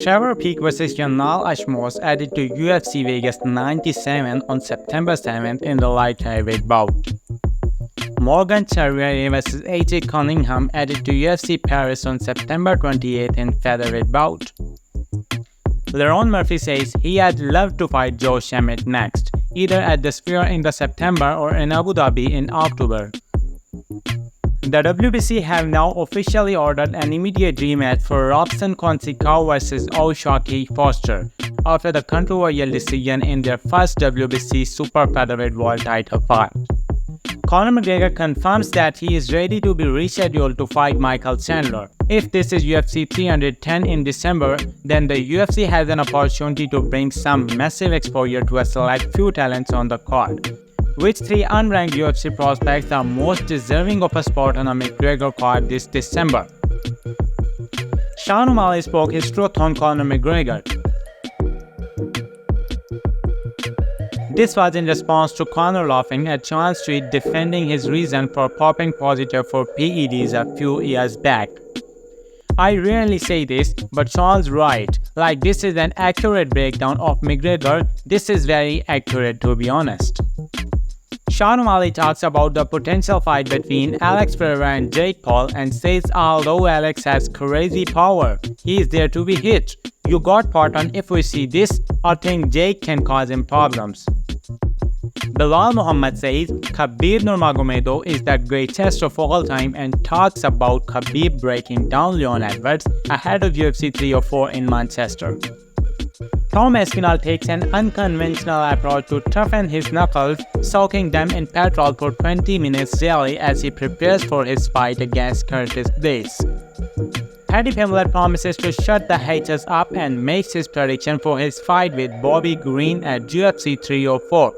Trevor Peek vs Yanal Ashmos added to UFC Vegas 97 on September 7th in the light heavyweight bout. Morgan Charrier vs AJ Cunningham added to UFC Paris on September 28th in featherweight bout. Lerone Murphy says he'd love to fight Joe Schmidt next, either at the Sphere in the September or in Abu Dhabi in October. The WBC have now officially ordered an immediate rematch for Robson Conceição vs O'Shaquie Foster after the controversial decision in their first WBC Super Featherweight World title fight. Conor McGregor confirms that he is ready to be rescheduled to fight Michael Chandler. If this is UFC 310 in December, then the UFC has an opportunity to bring some massive exposure to a select few talents on the card. Which three unranked UFC prospects are most deserving of a spot on a McGregor card this December? Sean O'Malley spoke his truth on Conor McGregor. This was in response to Conor laughing at Sean Street defending his reason for popping positive for PEDs a few years back. I rarely say this, but Sean's right. Like, this is an accurate breakdown of McGregor. This is very accurate, to be honest. Sean O'Malley talks about the potential fight between Alex Pereira and Jake Paul and says although Alex has crazy power, he is there to be hit. You got part on if we see this or think Jake can cause him problems. Bilal Muhammad says Khabib Nurmagomedov is the greatest of all time and talks about Khabib breaking down Leon Edwards ahead of UFC 304 in Manchester. Tom Espinal takes an unconventional approach to toughen his knuckles, soaking them in petrol for 20 minutes daily as he prepares for his fight against Curtis Blades. Paddy Pimblett promises to shut the haters up and makes his prediction for his fight with Bobby Green at UFC 304.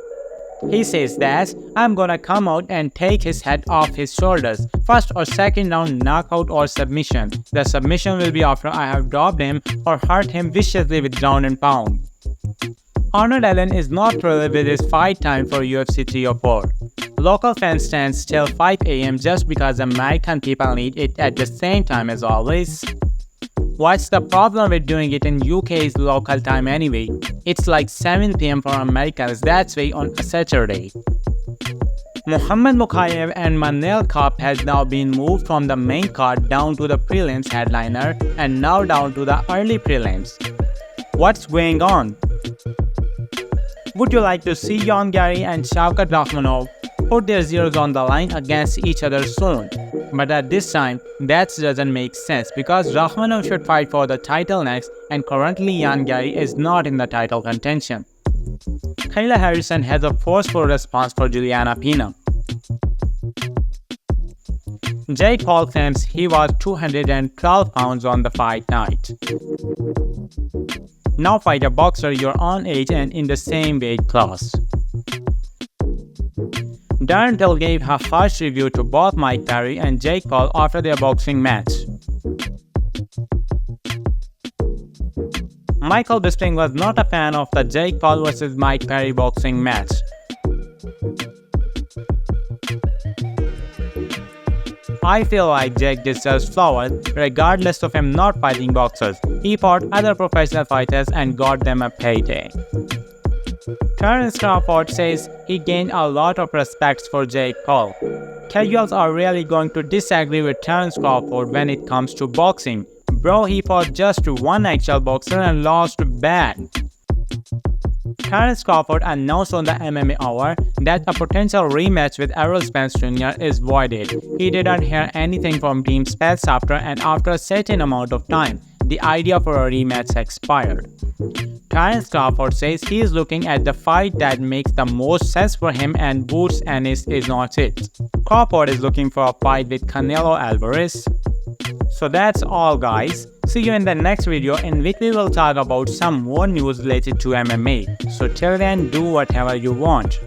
He says that, "I'm gonna come out and take his head off his shoulders, first or second round knockout or submission. The submission will be after I have dropped him or hurt him viciously with ground and pound." Arnold Allen is not thrilled with his fight time for UFC 304. Local fans stand till 5 AM just because American people need it at the same time as always. What's the problem with doing it in UK's local time anyway? It's like 7 PM for Americans that way on a Saturday. Muhammad Mokaev and Manel Kape has now been moved from the main card down to the prelims headliner and now down to the early prelims. What's going on? Would you like to see Jan Gary and Shavkat Rakhmonov put their zeros on the line against each other soon? But at this time, that doesn't make sense because Rakhmonov should fight for the title next and currently Jan Gary is not in the title contention. Kayla Harrison has a forceful response for Juliana Pena. Jake Paul claims he was 212 pounds on the fight night. Now fight a boxer your own age and in the same weight class. Darren Till gave a harsh review to both Mike Perry and Jake Paul after their boxing match. Michael Bisping was not a fan of the Jake Paul vs Mike Perry boxing match. I feel like Jake deserves flowers regardless of him not fighting boxers. He fought other professional fighters and got them a payday. Terrance Crawford says he gained a lot of respect for Jake Paul. Casuals are really going to disagree with Terrance Crawford when it comes to boxing. Bro, he fought just one actual boxer and lost bad. Terrance Crawford announced on the MMA Hour that a potential rematch with Errol Spence Jr. is voided. He didn't hear anything from Team Spence after a certain amount of time, the idea for a rematch expired. Terrance Crawford says he is looking at the fight that makes the most sense for him and Boots Ennis is not it. Crawford is looking for a fight with Canelo Alvarez. So that's all guys. See you in the next video in which we will talk about some more news related to MMA. So till then, do whatever you want.